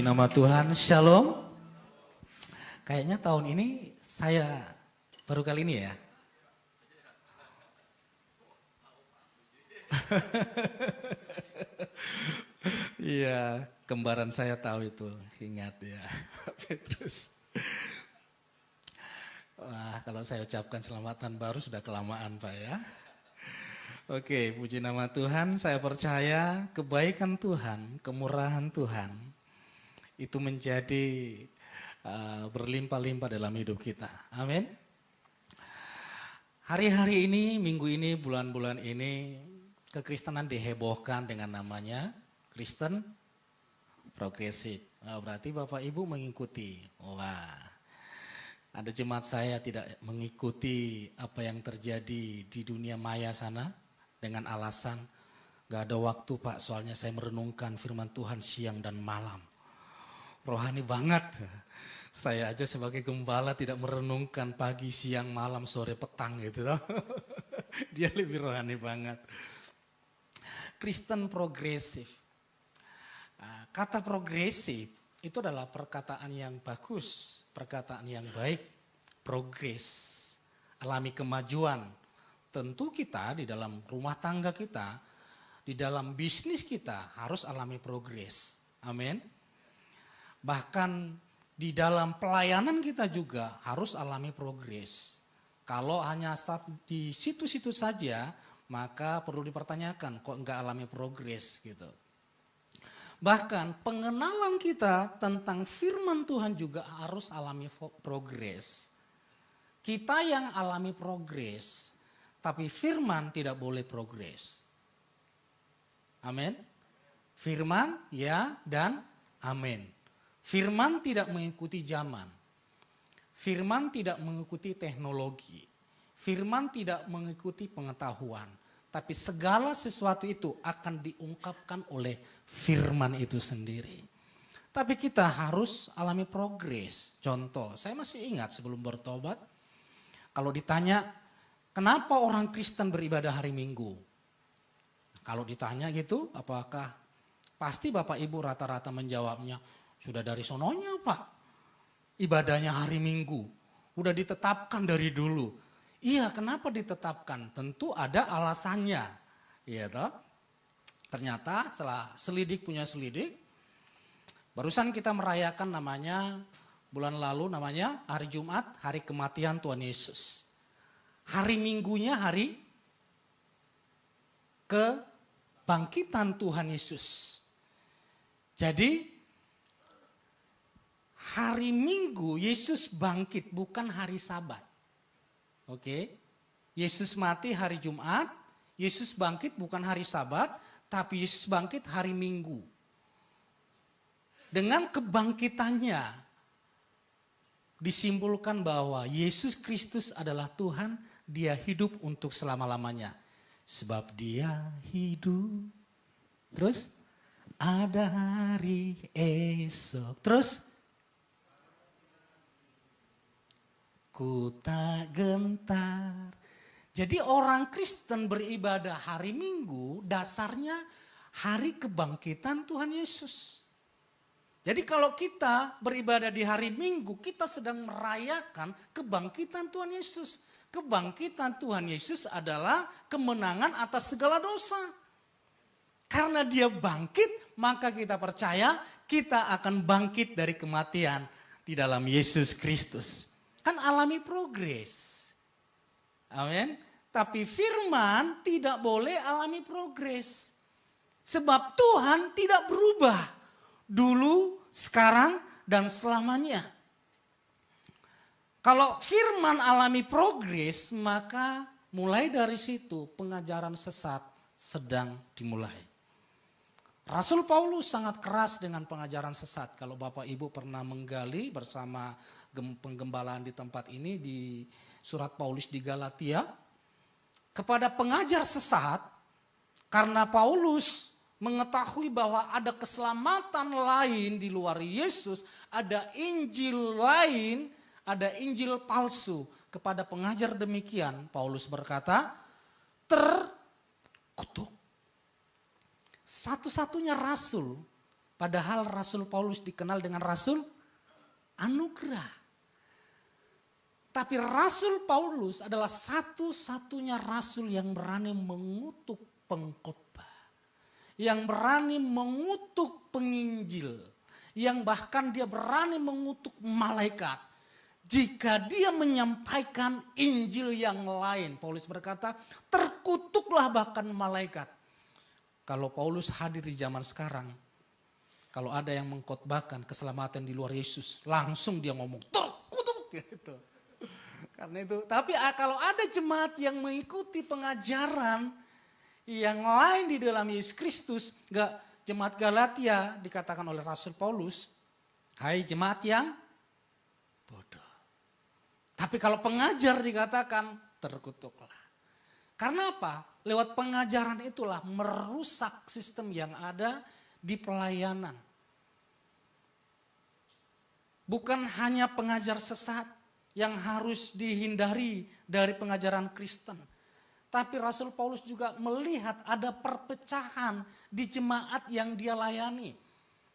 Nama Tuhan, Shalom. Kayaknya tahun ini saya baru kali ini ya. Iya, kembaran saya tahu itu, ingat ya, Petrus. Wah, kalau saya ucapkan selamatan baru sudah kelamaan Pak ya. Oke, puji nama Tuhan, saya percaya kebaikan Tuhan, kemurahan Tuhan, itu menjadi berlimpah-limpah dalam hidup kita. Amin. Hari-hari ini, minggu ini, bulan-bulan ini, kekristenan dihebohkan dengan namanya Kristen progresif. Berarti Bapak Ibu mengikuti. Wah, ada jemaat saya tidak mengikuti apa yang terjadi di dunia maya sana dengan alasan gak ada waktu Pak, soalnya saya merenungkan firman Tuhan siang dan malam. Rohani banget. Saya aja sebagai gembala tidak merenungkan pagi, siang, malam, sore, petang gitu. Dia lebih rohani banget. Kristen progresif. Kata progresif itu adalah perkataan yang bagus, perkataan yang baik, progres, alami kemajuan. Tentu kita di dalam rumah tangga kita, di dalam bisnis kita harus alami progres. Amin. Bahkan di dalam pelayanan kita juga harus alami progres. Kalau hanya di situ-situ saja, maka perlu dipertanyakan kok enggak alami progres gitu. Bahkan pengenalan kita tentang firman Tuhan juga harus alami progres. Kita yang alami progres, tapi firman tidak boleh progres. Amin. Firman ya dan amin. Firman tidak mengikuti zaman. Firman tidak mengikuti teknologi. Firman tidak mengikuti pengetahuan. Tapi segala sesuatu itu akan diungkapkan oleh firman itu sendiri. Tapi kita harus alami progres. Contoh, saya masih ingat sebelum bertobat. Kalau ditanya, kenapa orang Kristen beribadah hari Minggu? Kalau ditanya gitu, apakah pasti Bapak Ibu rata-rata menjawabnya, sudah dari sononya Pak, ibadahnya hari Minggu, udah ditetapkan dari dulu. Iya, kenapa ditetapkan? Tentu ada alasannya. Iya toh? Ternyata setelah selidik punya selidik, barusan kita merayakan namanya, bulan lalu namanya hari Jumat, hari kematian Tuhan Yesus. Hari Minggunya hari kebangkitan Tuhan Yesus. Jadi hari Minggu Yesus bangkit, bukan hari Sabat. Oke. Yesus mati hari Jumat, Yesus bangkit bukan hari Sabat, tapi Yesus bangkit hari Minggu. Dengan kebangkitannya disimpulkan bahwa Yesus Kristus adalah Tuhan, dia hidup untuk selama-lamanya. Sebab dia hidup. Terus ada hari esok. Terus ku tak gentar. Jadi orang Kristen beribadah hari Minggu dasarnya hari kebangkitan Tuhan Yesus. Jadi kalau kita beribadah di hari Minggu, kita sedang merayakan kebangkitan Tuhan Yesus. Kebangkitan Tuhan Yesus adalah kemenangan atas segala dosa. Karena dia bangkit, maka kita percaya kita akan bangkit dari kematian di dalam Yesus Kristus. Kan alami progres. Amin. Tapi firman tidak boleh alami progres. Sebab Tuhan tidak berubah. Dulu, sekarang, dan selamanya. Kalau firman alami progres, maka mulai dari situ pengajaran sesat sedang dimulai. Rasul Paulus sangat keras dengan pengajaran sesat. Kalau Bapak Ibu pernah menggali bersama penggembalaan di tempat ini di surat Paulus di Galatia, kepada pengajar sesat, karena Paulus mengetahui bahwa ada keselamatan lain di luar Yesus, ada Injil lain, ada Injil palsu. Kepada pengajar demikian, Paulus berkata, terkutuk. Satu-satunya rasul Padahal Rasul Paulus dikenal dengan Rasul anugerah. Tapi Rasul Paulus adalah satu-satunya rasul yang berani mengutuk pengkhotbah. Yang berani mengutuk penginjil. Yang bahkan dia berani mengutuk malaikat. Jika dia menyampaikan Injil yang lain. Paulus berkata, terkutuklah bahkan malaikat. Kalau Paulus hadir di zaman sekarang. Kalau ada yang mengkhotbahkan keselamatan di luar Yesus. Langsung dia ngomong, terkutuk gitu. Karena itu, tapi kalau ada jemaat yang mengikuti pengajaran yang lain di dalam Yesus Kristus, jemaat Galatia dikatakan oleh Rasul Paulus, hai jemaat yang bodoh. Tapi kalau pengajar dikatakan terkutuklah. Karena apa? Lewat pengajaran itulah merusak sistem yang ada di pelayanan. Bukan hanya pengajar sesat yang harus dihindari dari pengajaran Kristen. Tapi Rasul Paulus juga melihat ada perpecahan di jemaat yang dia layani.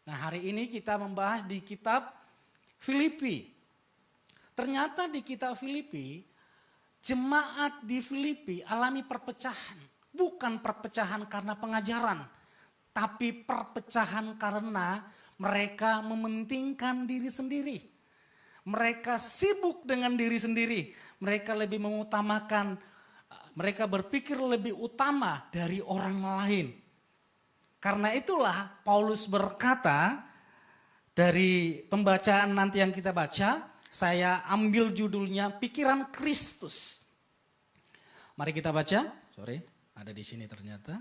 Nah, hari ini kita membahas di kitab Filipi. Ternyata di kitab Filipi, jemaat di Filipi alami perpecahan. Bukan perpecahan karena pengajaran, tapi perpecahan karena mereka mementingkan diri sendiri. Mereka sibuk dengan diri sendiri. Mereka lebih mengutamakan, mereka berpikir lebih utama dari orang lain. Karena itulah Paulus berkata, dari pembacaan nanti yang kita baca, saya ambil judulnya Pikiran Kristus. Mari kita baca. Sorry, ada di sini ternyata.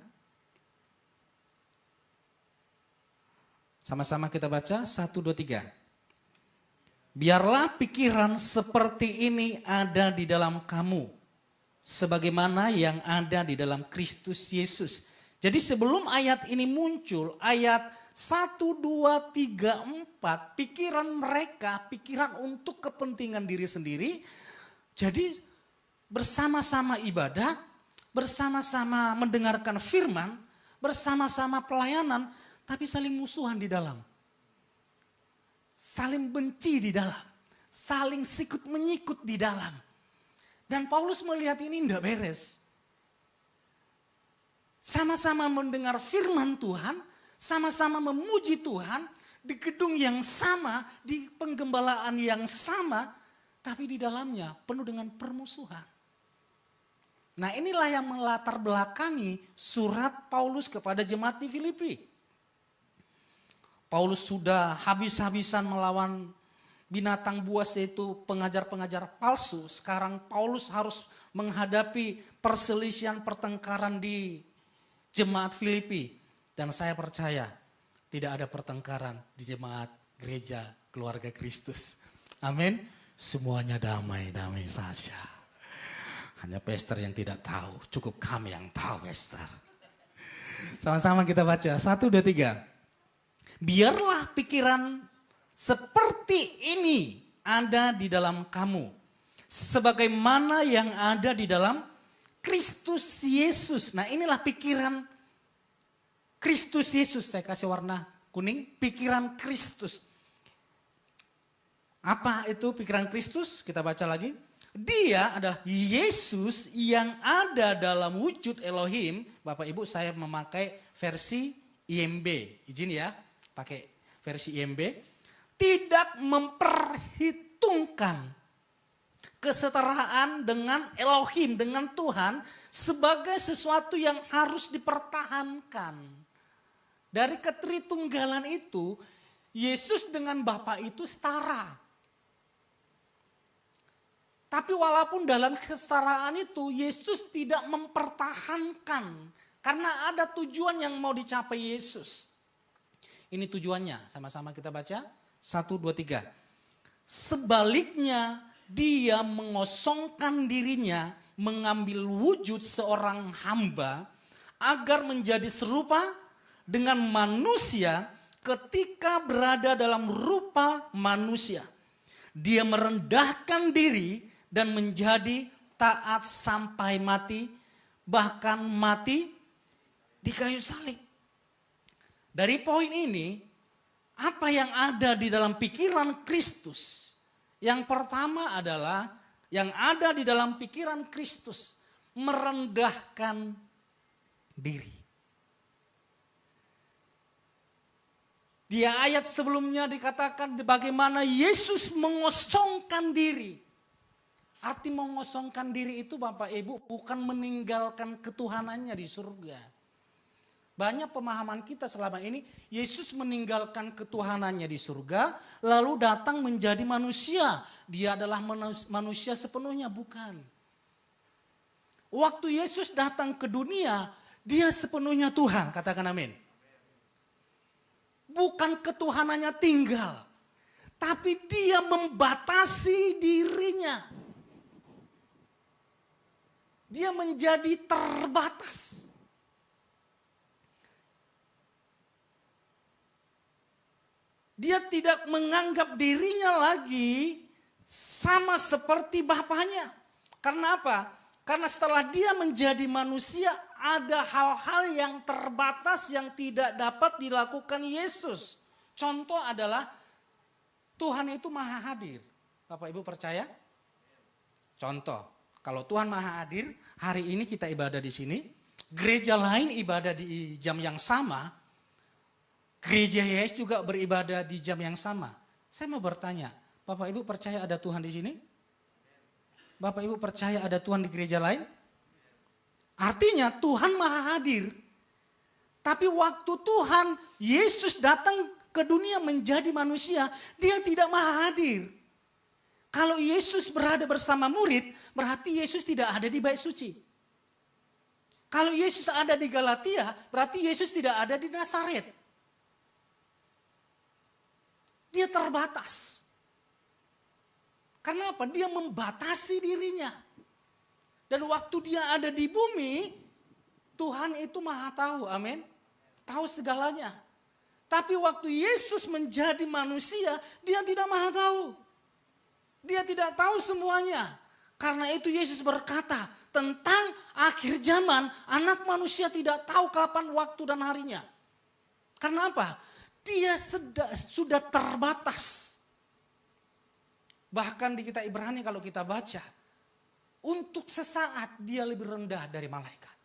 Sama-sama kita baca, 1, 2, 3. Biarlah pikiran seperti ini ada di dalam kamu, sebagaimana yang ada di dalam Kristus Yesus. Jadi sebelum ayat ini muncul, ayat 1, 2, 3, 4, pikiran mereka, pikiran untuk kepentingan diri sendiri. Jadi bersama-sama ibadah, bersama-sama mendengarkan firman, bersama-sama pelayanan, tapi saling musuhan di dalam. Saling benci di dalam, saling sikut menyikut di dalam. Dan Paulus melihat ini tidak beres. Sama-sama mendengar firman Tuhan, sama-sama memuji Tuhan, di gedung yang sama, di penggembalaan yang sama, tapi di dalamnya penuh dengan permusuhan. Nah, inilah yang melatar belakangi surat Paulus kepada jemaat di Filipi. Paulus sudah habis-habisan melawan binatang buas, yaitu pengajar-pengajar palsu. Sekarang Paulus harus menghadapi perselisihan pertengkaran di jemaat Filipi. Dan saya percaya tidak ada pertengkaran di jemaat gereja keluarga Kristus. Amin. Semuanya damai-damai saja. Hanya pastor yang tidak tahu, cukup kami yang tahu pastor. Sama-sama kita baca, 1, 2, 3. Biarlah pikiran seperti ini ada di dalam kamu, sebagaimana yang ada di dalam Kristus Yesus. Nah, inilah pikiran Kristus Yesus. Saya kasih warna kuning, pikiran Kristus. Apa itu pikiran Kristus? Kita baca lagi. Dia adalah Yesus yang ada dalam wujud Elohim. Bapak Ibu, saya memakai versi IMB. Izin ya. Pakai versi IMB, tidak memperhitungkan kesetaraan dengan Elohim, dengan Tuhan sebagai sesuatu yang harus dipertahankan. Dari ketritunggalan itu, Yesus dengan Bapa itu setara. Tapi walaupun dalam kesetaraan itu, Yesus tidak mempertahankan. Karena ada tujuan yang mau dicapai Yesus. Ini tujuannya, sama-sama kita baca. 1, 2, 3. Sebaliknya, dia mengosongkan dirinya, mengambil wujud seorang hamba, agar menjadi serupa dengan manusia ketika berada dalam rupa manusia. Dia merendahkan diri dan menjadi taat sampai mati, bahkan mati di kayu salib. Dari poin ini, Apa yang ada di dalam pikiran Kristus? Yang pertama adalah yang ada di dalam pikiran Kristus merendahkan diri. Di ayat sebelumnya dikatakan bagaimana Yesus mengosongkan diri. Arti mengosongkan diri itu Bapak Ibu bukan meninggalkan ketuhanannya di surga. Banyak pemahaman kita selama ini, Yesus meninggalkan ketuhanannya di surga, lalu datang menjadi manusia. Dia adalah manusia sepenuhnya, bukan. Waktu Yesus datang ke dunia, dia sepenuhnya Tuhan, katakan amin. Bukan ketuhanannya tinggal, tapi dia membatasi dirinya. Dia menjadi terbatas. Dia tidak menganggap dirinya lagi sama seperti Bapaknya. Karena apa? Karena setelah dia menjadi manusia, ada hal-hal yang terbatas yang tidak dapat dilakukan Yesus. Contoh adalah Tuhan itu maha hadir. Bapak Ibu percaya? Contoh, kalau Tuhan maha hadir, hari ini kita ibadah di sini, gereja lain ibadah di jam yang sama, gereja Yesus juga beribadah di jam yang sama. Saya mau bertanya, Bapak Ibu percaya ada Tuhan di sini? Bapak Ibu percaya ada Tuhan di gereja lain? Artinya Tuhan maha hadir. Tapi waktu Tuhan Yesus datang ke dunia menjadi manusia, dia tidak maha hadir. Kalau Yesus berada bersama murid, berarti Yesus tidak ada di bait suci. Kalau Yesus ada di Galatia, berarti Yesus tidak ada di Nazaret. Dia terbatas. Karena apa? Dia membatasi dirinya. Dan waktu dia ada di bumi, Tuhan itu maha tahu, amin. Tahu segalanya. Tapi waktu Yesus menjadi manusia, dia tidak maha tahu. Dia tidak tahu semuanya. Karena itu Yesus berkata tentang akhir zaman, anak manusia tidak tahu kapan waktu dan harinya. Karena apa? Dia sudah terbatas. Bahkan di kitab Ibrani kalau kita baca, untuk sesaat dia lebih rendah dari malaikat.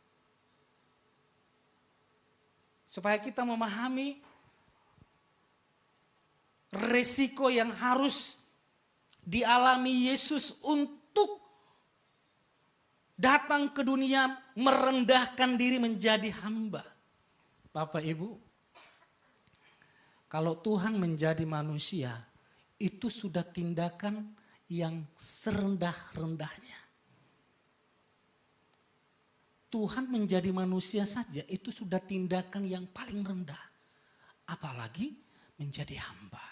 Supaya kita memahami resiko yang harus dialami Yesus untuk datang ke dunia merendahkan diri menjadi hamba. Bapak Ibu, kalau Tuhan menjadi manusia, itu sudah tindakan yang serendah-rendahnya. Tuhan menjadi manusia saja itu sudah tindakan yang paling rendah. Apalagi menjadi hamba.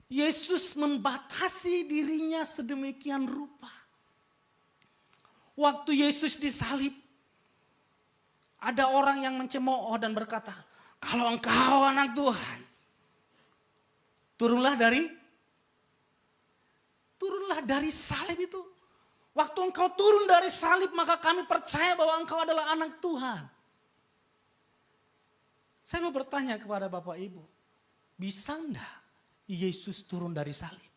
Yesus membatasi dirinya sedemikian rupa. Waktu Yesus disalib, ada orang yang mencemooh dan berkata, kalau engkau anak Tuhan, turunlah dari salib itu. Waktu engkau turun dari salib, maka kami percaya bahwa engkau adalah anak Tuhan. Saya mau bertanya kepada Bapak Ibu, bisa enggak Yesus turun dari salib?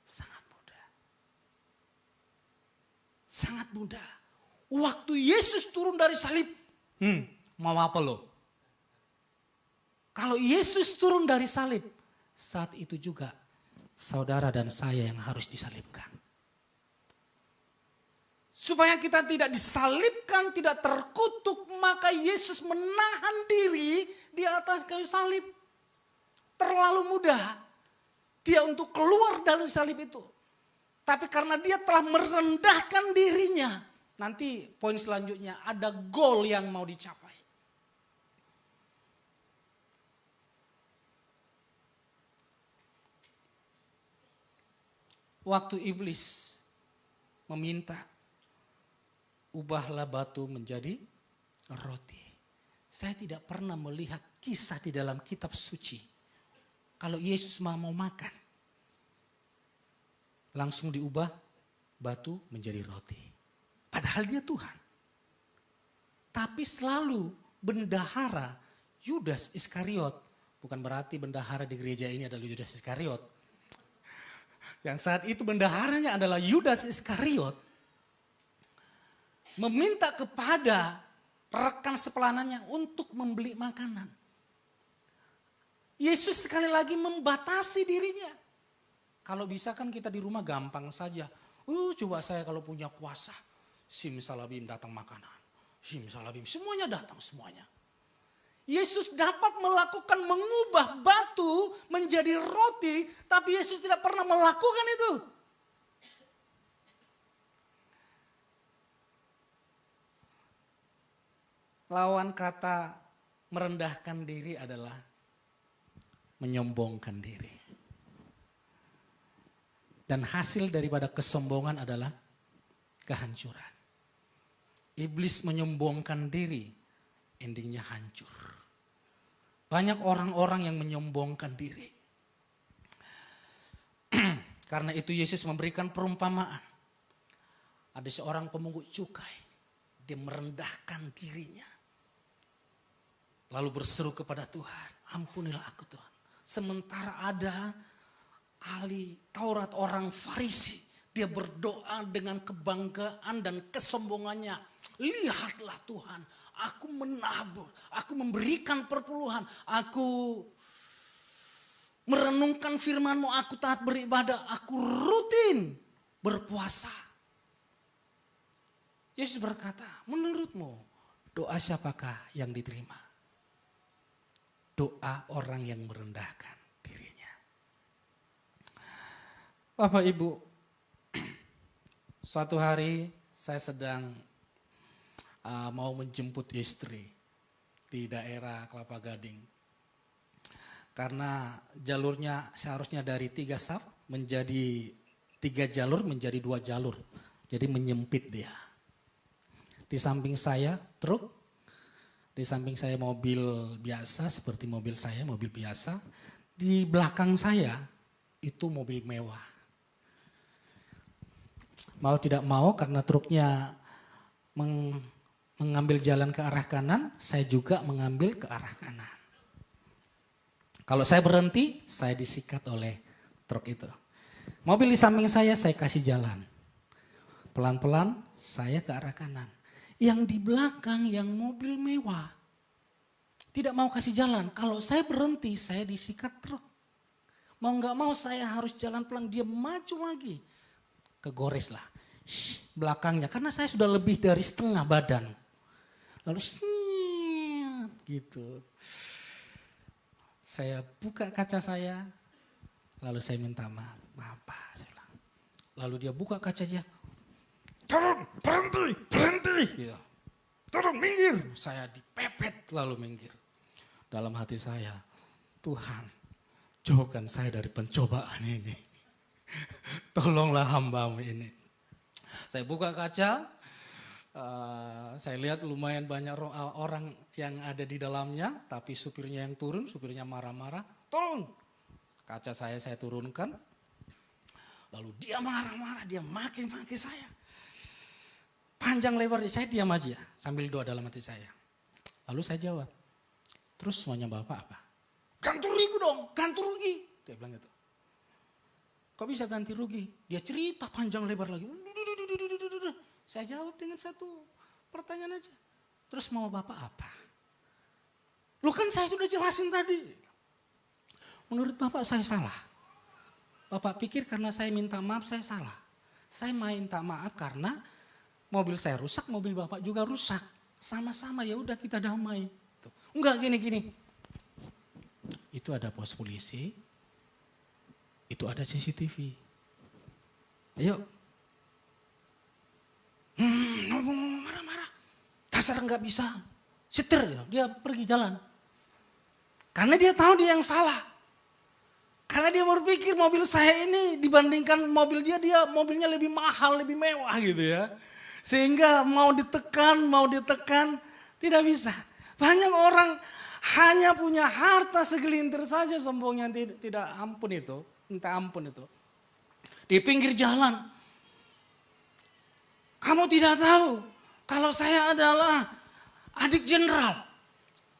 Sangat mudah. Sangat mudah. Waktu Yesus turun dari salib, mau apa lo? Kalau Yesus turun dari salib, saat itu juga saudara dan saya yang harus disalibkan. Supaya kita tidak disalibkan, tidak terkutuk, maka Yesus menahan diri di atas kayu salib. Terlalu mudah dia untuk keluar dari salib itu. Tapi karena dia telah merendahkan dirinya, nanti poin selanjutnya ada goal yang mau dicapai. Waktu iblis meminta, ubahlah batu menjadi roti. Saya tidak pernah melihat kisah di dalam kitab suci. Kalau Yesus mau makan, langsung diubah batu menjadi roti. Padahal dia Tuhan. Tapi selalu bendahara Yudas Iskariot. Bukan berarti bendahara di gereja ini adalah Yudas Iskariot. Yang saat itu bendaharanya adalah Yudas Iskariot. Meminta kepada rekan sepelanannya untuk membeli makanan. Yesus sekali lagi membatasi dirinya. Kalau bisa kan kita di rumah gampang saja. Coba saya kalau punya kuasa. Simsalabim datang makanan. Simsalabim semuanya datang semuanya. Yesus dapat melakukan mengubah batu menjadi roti. Tapi Yesus tidak pernah melakukan itu. Lawan kata merendahkan diri adalah menyombongkan diri. Dan hasil daripada kesombongan adalah kehancuran. Iblis menyombongkan diri, endingnya hancur. Banyak orang-orang yang menyombongkan diri. Karena itu Yesus memberikan perumpamaan. Ada seorang pemungut cukai, dia merendahkan dirinya. Lalu berseru kepada Tuhan, ampunilah aku Tuhan. Sementara ada ahli Taurat orang Farisi, dia berdoa dengan kebanggaan dan kesombongannya. Lihatlah Tuhan, aku menabur, aku memberikan perpuluhan, aku merenungkan firman-Mu, aku taat beribadah, aku rutin berpuasa. Yesus berkata, menurutmu doa siapakah yang diterima? Doa orang yang merendahkan dirinya. Bapak Ibu, suatu hari saya sedang mau menjemput istri di daerah Kelapa Gading. Karena jalurnya seharusnya dari 3 saf menjadi 3 jalur menjadi 2 jalur. Jadi menyempit dia. Di samping saya truk. Di samping saya mobil biasa seperti mobil saya, mobil biasa. Di belakang saya itu mobil mewah. Mau tidak mau karena truknya mengambil jalan ke arah kanan, saya juga mengambil ke arah kanan. Kalau saya berhenti, saya disikat oleh truk itu. Mobil di samping saya kasih jalan. Pelan-pelan saya ke arah kanan. Yang di belakang yang mobil mewah tidak mau kasih jalan. Kalau saya berhenti, saya disikat truk. Mau nggak mau saya harus jalan pelan, dia maju lagi. Kegores lah belakangnya karena saya sudah lebih dari setengah badan. Lalu gitu. Saya buka kaca saya, lalu saya minta maaf, Bapak. Saya bilang. Lalu dia buka kacanya, turun, berhenti. Gitu. Turun, minggir. Saya dipepet lalu minggir. Dalam hati saya, Tuhan, jauhkan saya dari pencobaan ini. Tolonglah hamba-Mu ini. Saya buka kaca, saya lihat lumayan banyak orang yang ada di dalamnya, tapi supirnya yang turun, supirnya marah-marah, turun. Kaca saya turunkan, lalu dia marah-marah, dia maki-maki saya. Panjang lebar, saya diam aja sambil doa dalam hati saya. Lalu saya jawab, terus semuanya Bapak apa? Ganti rugi dong, ganti rugi. Dia bilang gitu. Kok bisa ganti rugi? Dia cerita panjang lebar lagi. Saya jawab dengan satu pertanyaan aja. Terus mau Bapak apa? Lu kan saya sudah jelasin tadi. Menurut Bapak saya salah. Bapak pikir karena saya minta maaf saya salah. Saya minta maaf karena mobil saya rusak, mobil Bapak juga rusak. Sama-sama ya udah kita damai. Enggak gini-gini. Itu ada pos polisi. Itu ada CCTV. Ayo. Marah-marah. Dasar nggak bisa. Setir dia pergi jalan. Karena dia tahu dia yang salah. Karena dia berpikir mobil saya ini dibandingkan mobil dia mobilnya lebih mahal, lebih mewah gitu ya. Sehingga mau ditekan tidak bisa. Banyak orang hanya punya harta segelintir saja sombongnya tidak ampun itu. Minta ampun itu. Di pinggir jalan. Kamu tidak tahu kalau saya adalah adik jenderal.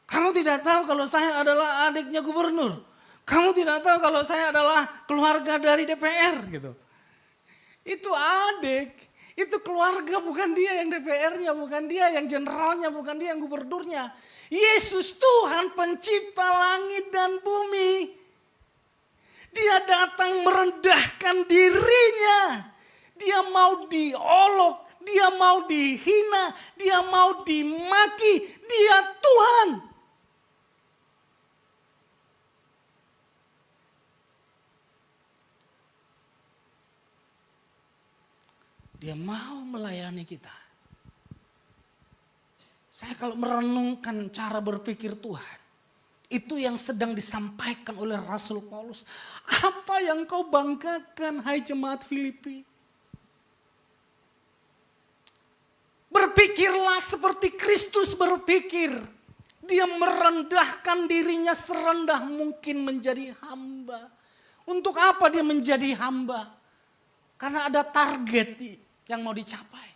Kamu tidak tahu kalau saya adalah adiknya gubernur. Kamu tidak tahu kalau saya adalah keluarga dari DPR gitu. Itu adik, itu keluarga, bukan dia yang DPR-nya, bukan dia yang jenderalnya, bukan dia yang gubernurnya. Yesus Tuhan pencipta langit dan bumi. Dia datang merendahkan dirinya. Dia mau diolok, dia mau dihina, dia mau dimaki. Dia Tuhan. Dia mau melayani kita. Saya kalau merenungkan cara berpikir Tuhan, itu yang sedang disampaikan oleh Rasul Paulus. Apa yang kau banggakan, hai jemaat Filipi? Berpikirlah seperti Kristus berpikir. Dia merendahkan dirinya serendah mungkin menjadi hamba. Untuk apa dia menjadi hamba? Karena ada target yang mau dicapai.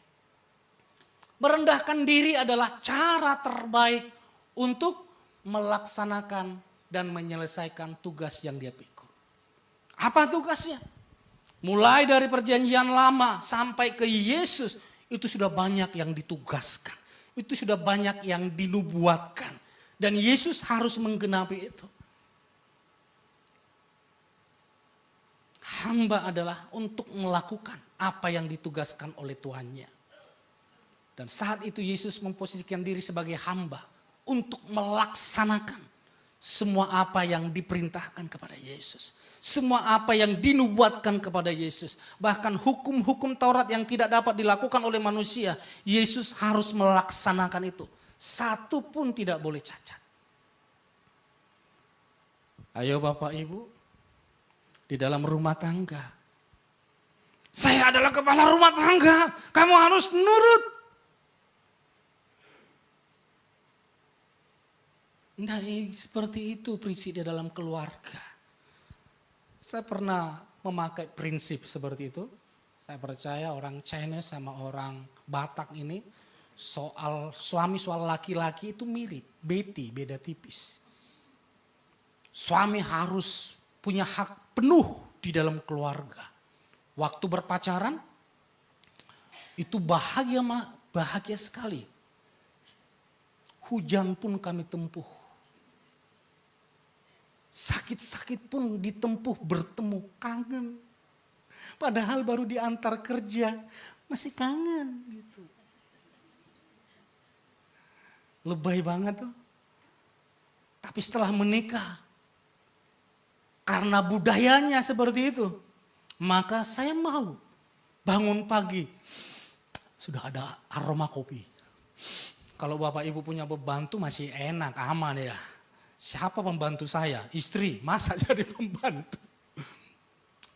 Merendahkan diri adalah cara terbaik untuk melaksanakan dan menyelesaikan tugas yang dia pikul. Apa tugasnya? Mulai dari perjanjian lama sampai ke Yesus, itu sudah banyak yang ditugaskan. Itu sudah banyak yang dinubuatkan. Dan Yesus harus menggenapi itu. Hamba adalah untuk melakukan apa yang ditugaskan oleh Tuhannya. Dan saat itu Yesus memposisikan diri sebagai hamba untuk melaksanakan semua apa yang diperintahkan kepada Yesus. Semua apa yang dinubuatkan kepada Yesus. Bahkan hukum-hukum Taurat yang tidak dapat dilakukan oleh manusia, Yesus harus melaksanakan itu. Satu pun tidak boleh cacat. Ayo Bapak Ibu, di dalam rumah tangga. Saya adalah kepala rumah tangga, kamu harus nurut. Nah, seperti itu prinsip di dalam keluarga. Saya pernah memakai prinsip seperti itu. Saya percaya orang Chinese sama orang Batak ini soal suami soal laki-laki itu mirip, beda tipis. Suami harus punya hak penuh di dalam keluarga. Waktu berpacaran itu bahagia sekali. Hujan pun kami tempuh. Sakit-sakit pun ditempuh, bertemu, kangen. Padahal baru diantar kerja, masih kangen gitu. Lebay banget tuh. Tapi setelah menikah, karena budayanya seperti itu, maka saya mau bangun pagi, sudah ada aroma kopi. Kalau Bapak Ibu punya pembantu masih enak, aman ya. Siapa pembantu saya? Istri, masa jadi pembantu?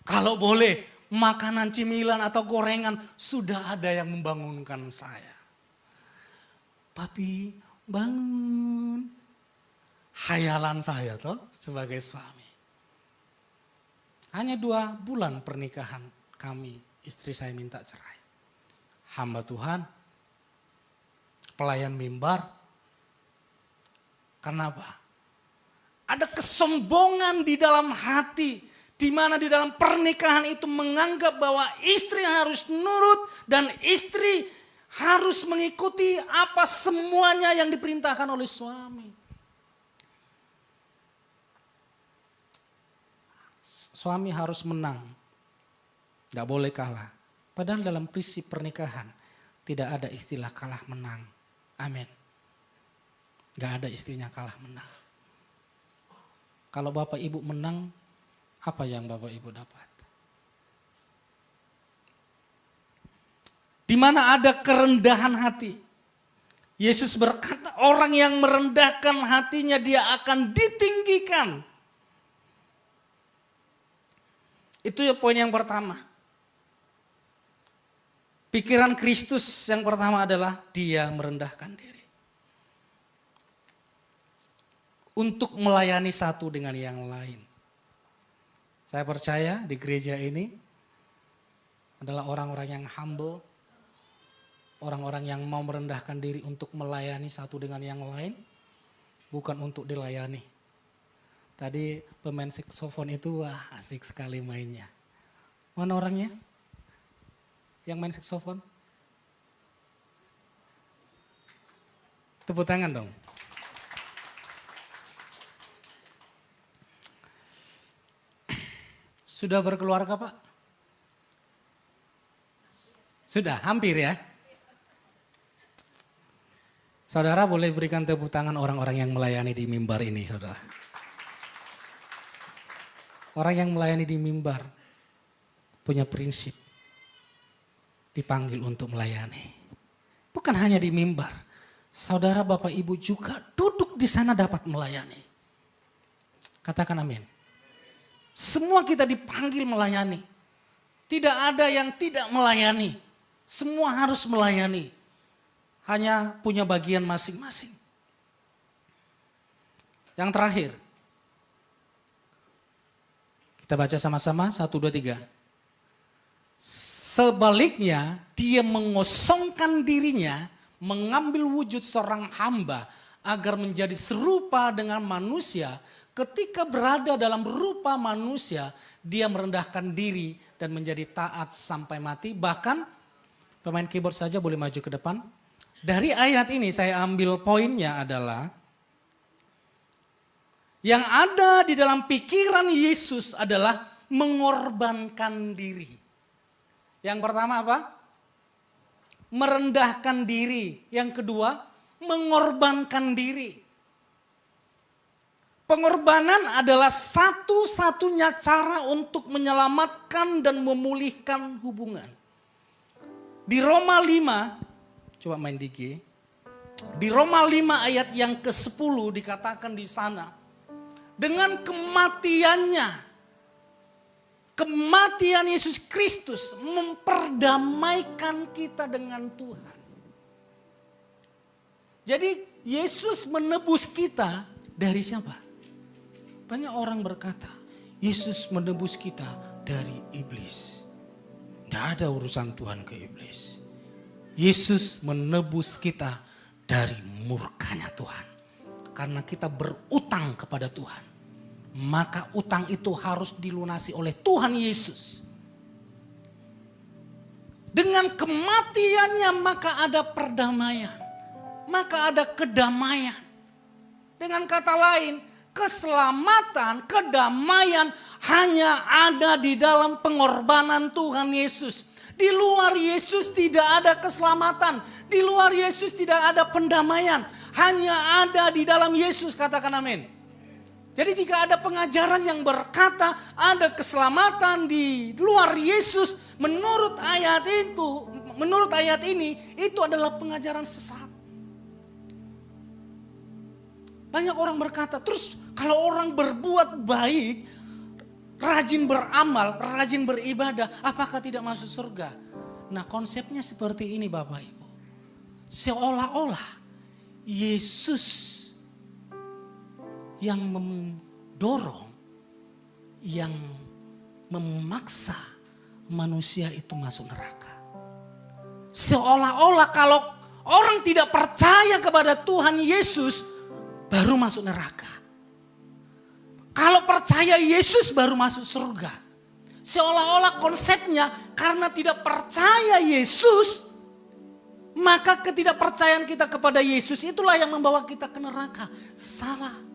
Kalau boleh makanan cemilan atau gorengan, sudah ada yang membangunkan saya. Papi bangun. Hayalan saya toh sebagai suami. Hanya 2 bulan pernikahan kami, istri saya minta cerai. Hamba Tuhan, pelayan mimbar. Kenapa? Ada kesombongan di dalam hati, di mana di dalam pernikahan itu menganggap bahwa istri harus nurut dan istri harus mengikuti apa semuanya yang diperintahkan oleh suami. Suami harus menang, tidak boleh kalah. Padahal dalam prinsip pernikahan tidak ada istilah kalah menang. Amin. Gak ada istilah kalah menang. Kalau Bapak Ibu menang, apa yang Bapak Ibu dapat? Di mana ada kerendahan hati. Yesus berkata, orang yang merendahkan hatinya dia akan ditinggikan. Itu ya poin yang pertama. Pikiran Kristus yang pertama adalah dia merendahkan diri. Untuk melayani satu dengan yang lain. Saya percaya di gereja ini adalah orang-orang yang humble, Orang-orang yang mau merendahkan diri untuk melayani satu dengan yang lain, bukan untuk dilayani. Tadi pemain saksofon itu wah asik sekali mainnya. Mana orangnya? Yang main saksofon? Tepuk tangan dong. Sudah berkeluarga Pak? Sudah, hampir ya. Saudara boleh berikan tepuk tangan orang-orang yang melayani di mimbar ini, saudara. Orang yang melayani di mimbar punya prinsip, dipanggil untuk melayani. Bukan hanya di mimbar, saudara Bapak Ibu juga duduk di sana dapat melayani. Katakan amin. Semua kita dipanggil melayani. Tidak ada yang tidak melayani. Semua harus melayani. Hanya punya bagian masing-masing. Yang terakhir. Kita baca sama-sama, 1, 2, 3. Sebaliknya, dia mengosongkan dirinya, mengambil wujud seorang hamba, agar menjadi serupa dengan manusia. Ketika berada dalam rupa manusia, dia merendahkan diri dan menjadi taat sampai mati. Bahkan, pemain keyboard saja boleh maju ke depan. Dari ayat ini saya ambil poinnya adalah yang ada di dalam pikiran Yesus adalah mengorbankan diri. Yang pertama apa? Merendahkan diri. Yang kedua, mengorbankan diri. Pengorbanan adalah satu-satunya cara untuk menyelamatkan dan memulihkan hubungan. Di Roma 5, coba main Diki. Di Roma 5 ayat yang ke-10 dikatakan di sana. Dengan kematian Yesus Kristus memperdamaikan kita dengan Tuhan. Jadi Yesus menebus kita dari siapa? Banyak orang berkata, Yesus menebus kita dari iblis. Tidak ada urusan Tuhan ke iblis. Yesus menebus kita dari murkanya Tuhan. Karena kita berutang kepada Tuhan. Maka utang itu harus dilunasi oleh Tuhan Yesus. Dengan kematiannya maka ada perdamaian. Maka ada kedamaian. Dengan kata lain, keselamatan, kedamaian hanya ada di dalam pengorbanan Tuhan Yesus. Di luar Yesus tidak ada keselamatan. Di luar Yesus tidak ada pendamaian. Hanya ada di dalam Yesus, katakan amin. Jadi jika ada pengajaran yang berkata ada keselamatan di luar Yesus, menurut ayat ini, itu adalah pengajaran sesat. Banyak orang berkata, terus kalau orang berbuat baik, rajin beramal, rajin beribadah, apakah tidak masuk surga? Nah, konsepnya seperti ini Bapak Ibu. Seolah-olah Yesus yang mendorong, yang memaksa manusia itu masuk neraka. Seolah-olah kalau orang tidak percaya kepada Tuhan Yesus, baru masuk neraka. Kalau percaya Yesus baru masuk surga. Seolah-olah konsepnya karena tidak percaya Yesus, maka ketidakpercayaan kita kepada Yesus itulah yang membawa kita ke neraka. Salah.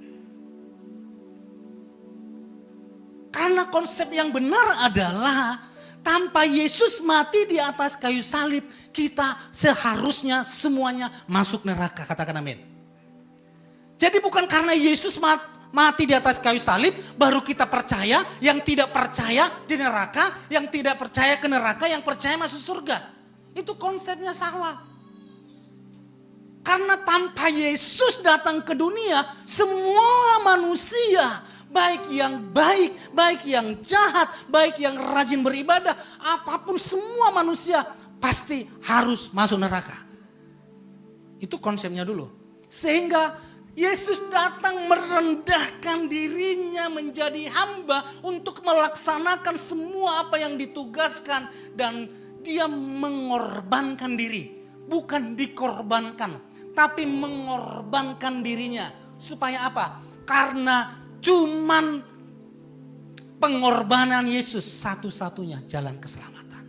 Karena konsep yang benar adalah tanpa Yesus mati di atas kayu salib, kita seharusnya semuanya masuk neraka. Katakan amin. Jadi bukan karena Yesus mati di atas kayu salib, baru kita percaya, yang tidak percaya di neraka, yang tidak percaya ke neraka, yang percaya masuk surga. Itu konsepnya salah. Karena tanpa Yesus datang ke dunia, semua manusia, baik yang jahat, baik yang rajin beribadah, apapun semua manusia pasti harus masuk neraka. Itu konsepnya dulu. Sehingga Yesus datang merendahkan dirinya menjadi hamba untuk melaksanakan semua apa yang ditugaskan. Dan dia mengorbankan diri. bukan dikorbankan, tapi mengorbankan dirinya. Supaya apa? Karena cuman pengorbanan Yesus satu-satunya jalan keselamatan.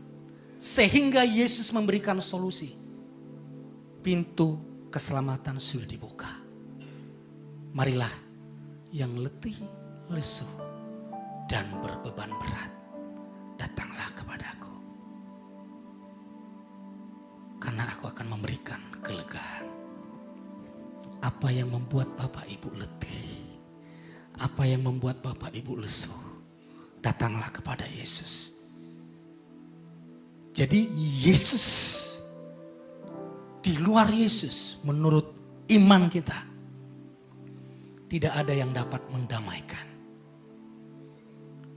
Sehingga Yesus memberikan solusi. Pintu keselamatan sudah dibuka. Marilah yang letih, lesu, dan berbeban berat, datanglah kepadaku. Karena aku akan memberikan kelegaan. Apa yang membuat Bapak Ibu letih, apa yang membuat Bapak Ibu lesu, datanglah kepada Yesus. Jadi Yesus, di luar Yesus menurut iman kita, tidak ada yang dapat mendamaikan.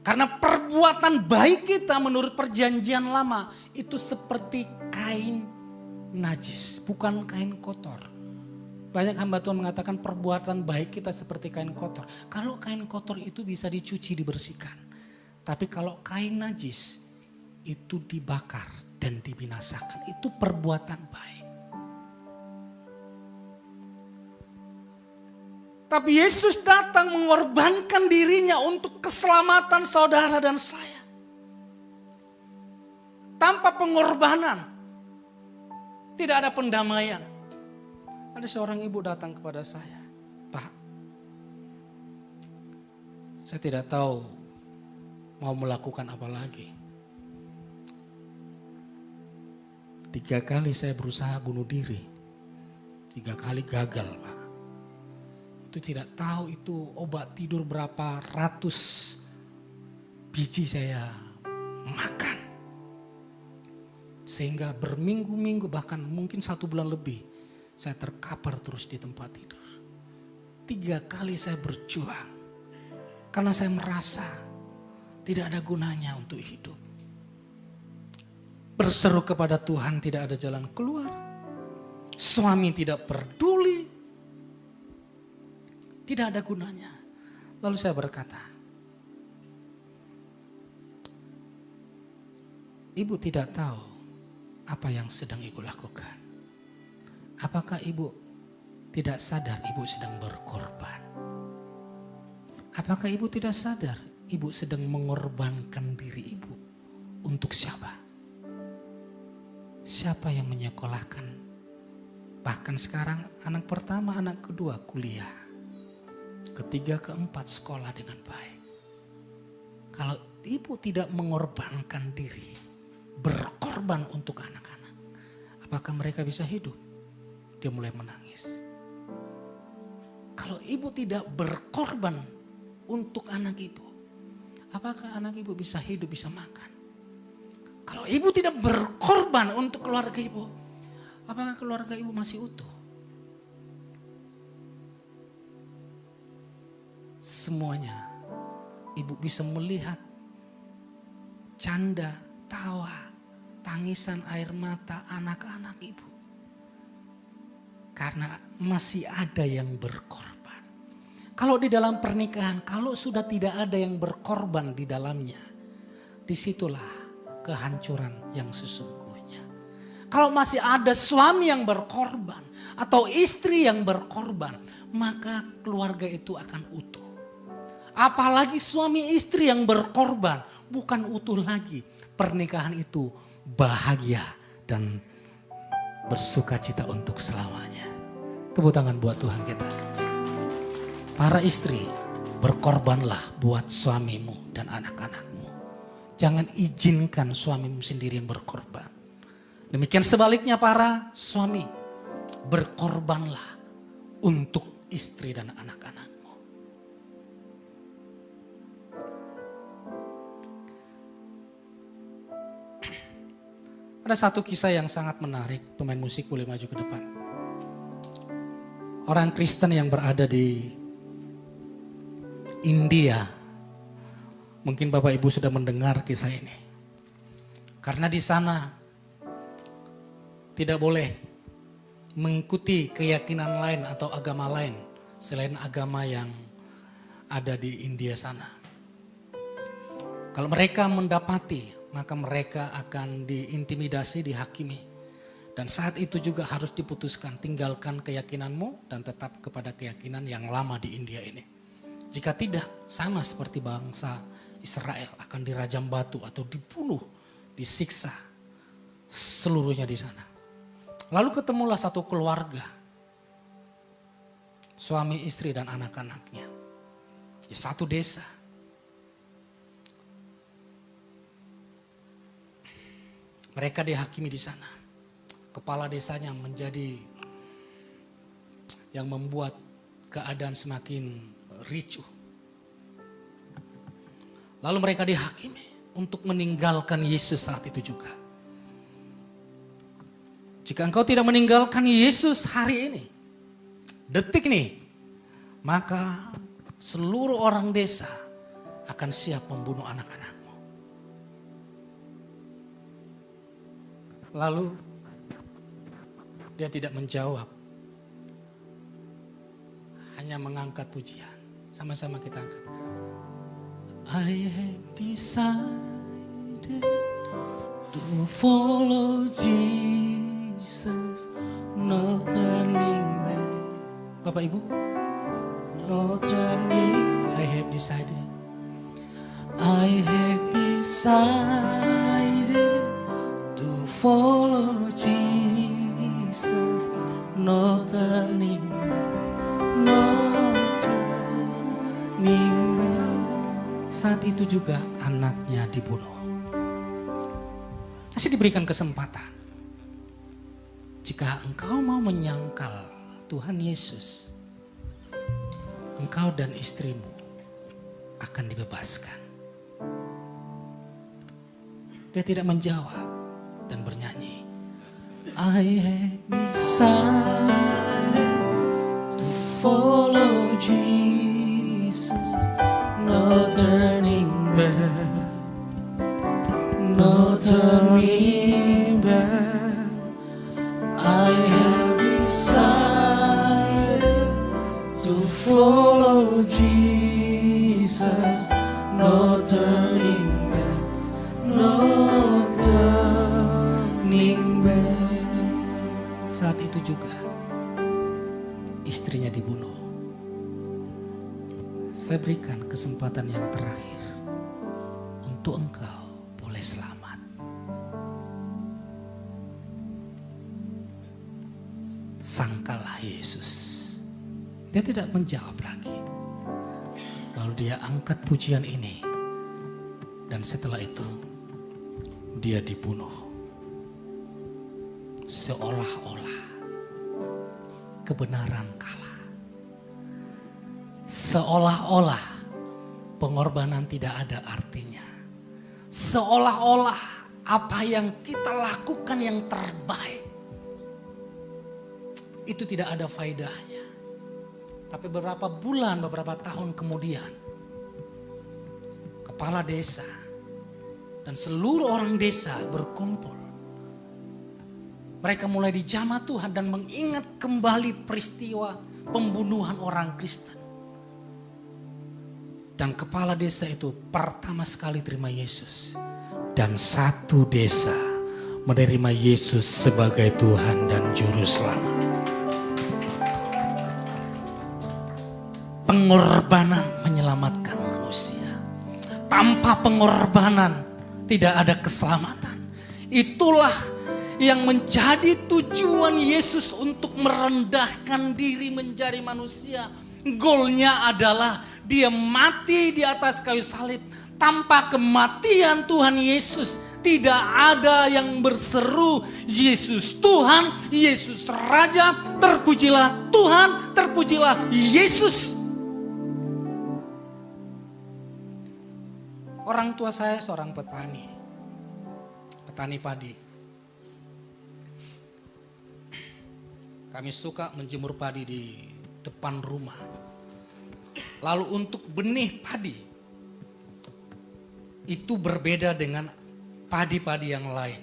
Karena perbuatan baik kita menurut perjanjian lama itu seperti kain najis, bukan kain kotor. Banyak hamba Tuhan mengatakan perbuatan baik kita seperti kain kotor. Kalau kain kotor itu bisa dicuci, dibersihkan. Tapi kalau kain najis itu dibakar dan dibinasakan. Itu perbuatan baik. Tapi Yesus datang mengorbankan dirinya untuk keselamatan saudara dan saya. Tanpa pengorbanan tidak ada pendamaian. Ada seorang ibu datang kepada saya, Pak, saya tidak tahu mau melakukan apa lagi. 3 kali saya berusaha bunuh diri, 3 kali gagal, Pak. Itu tidak tahu itu obat tidur berapa ratus biji saya makan. Sehingga berminggu-minggu bahkan mungkin 1 bulan lebih saya terkapar terus di tempat tidur. 3 kali saya berjuang. Karena saya merasa tidak ada gunanya untuk hidup. Berseru kepada Tuhan tidak ada jalan keluar. Suami tidak peduli. Tidak ada gunanya. Lalu saya berkata, Ibu tidak tahu apa yang sedang Ibu lakukan. Apakah Ibu tidak sadar Ibu sedang berkorban? Apakah Ibu tidak sadar Ibu sedang mengorbankan diri Ibu untuk siapa? Siapa yang menyekolahkan? Bahkan sekarang anak pertama, anak kedua kuliah. Ketiga, keempat sekolah dengan baik. Kalau Ibu tidak mengorbankan diri, berkorban untuk anak-anak, apakah mereka bisa hidup? Dia mulai menangis. Kalau ibu tidak berkorban untuk anak ibu, apakah anak ibu bisa hidup, bisa makan? Kalau ibu tidak berkorban untuk keluarga ibu, apakah keluarga ibu masih utuh? Semuanya ibu bisa melihat canda, tawa, tangisan air mata anak-anak ibu. Karena masih ada yang berkorban. Kalau di dalam pernikahan, kalau sudah tidak ada yang berkorban di dalamnya, disitulah kehancuran yang sesungguhnya. Kalau masih ada suami yang berkorban atau istri yang berkorban, maka keluarga itu akan utuh. Apalagi suami istri yang berkorban, bukan utuh lagi. Pernikahan itu bahagia dan bersuka cita untuk selamanya. Tepuk tangan buat Tuhan kita. Para istri, berkorbanlah buat suamimu dan anak-anakmu. Jangan izinkan suamimu sendiri yang berkorban. Demikian sebaliknya para suami, berkorbanlah untuk istri dan anak-anakmu. Ada satu kisah yang sangat menarik, pemain musik boleh maju ke depan. Orang Kristen yang berada di India, mungkin Bapak Ibu sudah mendengar kisah ini. Karena di sana tidak boleh mengikuti keyakinan lain atau agama lain selain agama yang ada di India sana. Kalau mereka mendapati, maka mereka akan diintimidasi, dihakimi. Dan saat itu juga harus diputuskan, tinggalkan keyakinanmu dan tetap kepada keyakinan yang lama di India ini. Jika tidak, sama seperti bangsa Israel akan dirajam batu atau dibunuh, disiksa seluruhnya di sana. Lalu ketemulah satu keluarga, suami, istri dan anak-anaknya di satu desa. Mereka dihakimi di sana. Kepala desanya menjadi yang membuat keadaan semakin ricuh. Lalu mereka dihakimi untuk meninggalkan Yesus saat itu juga. Jika engkau tidak meninggalkan Yesus hari ini, detik nih, maka seluruh orang desa akan siap membunuh anak-anakmu. Lalu dia tidak menjawab, hanya mengangkat pujian. Sama-sama kita angkat. I have decided to follow Jesus, no turning back. Bapak Ibu, no turning. I have decided. I have decided to follow Jesus, no turning back, no turning back. Saat itu juga anaknya dibunuh. Masih diberikan kesempatan. Jika engkau mau menyangkal Tuhan Yesus, engkau dan istrimu akan dibebaskan. Dia tidak menjawab dan bernyanyi, I have decided to follow Jesus, no turning back, no turning back. I have decided to follow Jesus, no turning back, no turning back. Saat itu juga istrinya dibunuh. Saya berikan kesempatan yang terakhir untuk engkau boleh selamat. Sangkalah Yesus. Dia tidak menjawab lagi. Lalu dia angkat pujian ini. Dan setelah itu dia dibunuh. Seolah-olah kebenaran kalah. Seolah-olah pengorbanan tidak ada artinya. Seolah-olah apa yang kita lakukan yang terbaik itu tidak ada faedahnya. Tapi beberapa bulan, beberapa tahun kemudian, kepala desa dan seluruh orang desa berkumpul. Mereka mulai dijamah Tuhan dan mengingat kembali peristiwa pembunuhan orang Kristen. Dan kepala desa itu pertama sekali terima Yesus. Dan satu desa menerima Yesus sebagai Tuhan dan Juru Selamat. Pengorbanan menyelamatkan manusia. Tanpa pengorbanan tidak ada keselamatan. Itulah yang menjadi tujuan Yesus untuk merendahkan diri menjadi manusia. Goalnya adalah dia mati di atas kayu salib. Tanpa kematian Tuhan Yesus tidak ada yang berseru Yesus Tuhan, Yesus Raja, terpujilah Tuhan, terpujilah Yesus. Orang tua saya seorang petani padi. Kami suka menjemur padi di depan rumah. Lalu untuk benih padi, itu berbeda dengan padi-padi yang lain.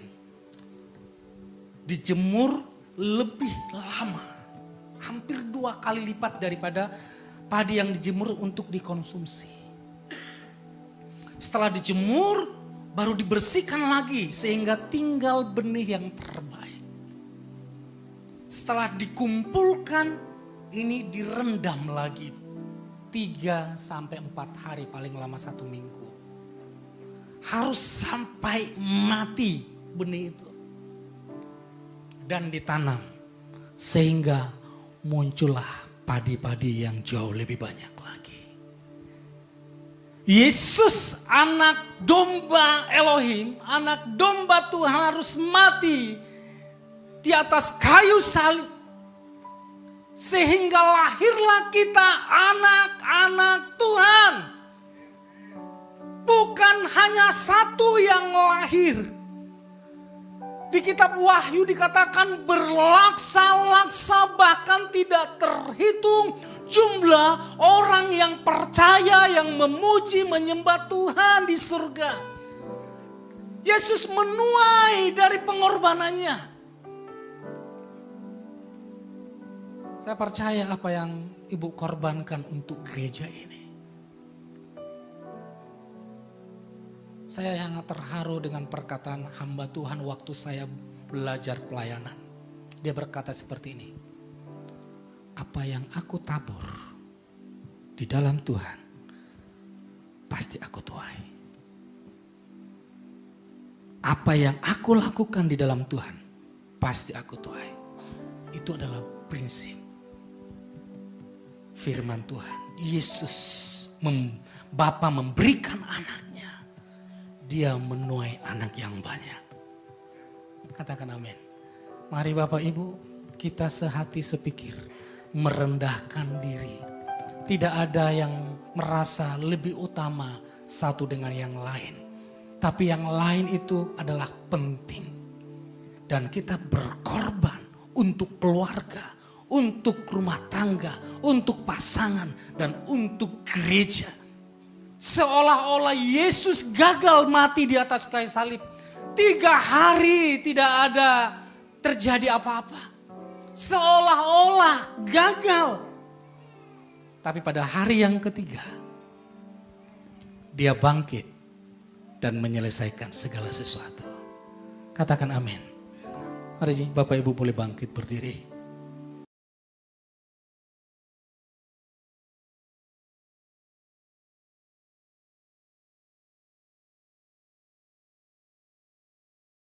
Dijemur lebih lama, hampir 2 kali lipat daripada padi yang dijemur untuk dikonsumsi. Setelah dijemur, baru dibersihkan lagi sehingga tinggal benih yang terbaik. Setelah dikumpulkan, ini direndam lagi 3 sampai 4 hari, paling lama 1 minggu. Harus sampai mati benih itu. Dan ditanam. Sehingga muncullah padi-padi yang jauh lebih banyak lagi. Yesus anak domba Elohim, anak domba Tuhan harus mati di atas kayu salib. Sehingga lahirlah kita anak-anak Tuhan. Bukan hanya satu yang lahir. Di kitab Wahyu dikatakan berlaksa-laksa, bahkan tidak terhitung jumlah orang yang percaya, yang memuji, menyembah Tuhan di surga. Yesus menuai dari pengorbanannya. Saya percaya apa yang Ibu korbankan untuk gereja ini. Saya sangat terharu dengan perkataan hamba Tuhan waktu saya belajar pelayanan. Dia berkata seperti ini. Apa yang aku tabur di dalam Tuhan, pasti aku tuai. Apa yang aku lakukan di dalam Tuhan, pasti aku tuai. Itu adalah prinsip firman Tuhan. Yesus, Bapa memberikan anaknya. Dia menuai anak yang banyak. Katakan amin. Mari Bapak Ibu, kita sehati sepikir, merendahkan diri. Tidak ada yang merasa lebih utama satu dengan yang lain. Tapi yang lain itu adalah penting. Dan kita berkorban untuk keluarga, untuk rumah tangga, untuk pasangan, dan untuk gereja. Seolah-olah Yesus gagal mati di atas kayu salib. 3 hari tidak ada terjadi apa-apa. Seolah-olah gagal. Tapi pada hari yang ketiga, dia bangkit dan menyelesaikan segala sesuatu. Katakan amin. Mari Bapak Ibu boleh bangkit berdiri.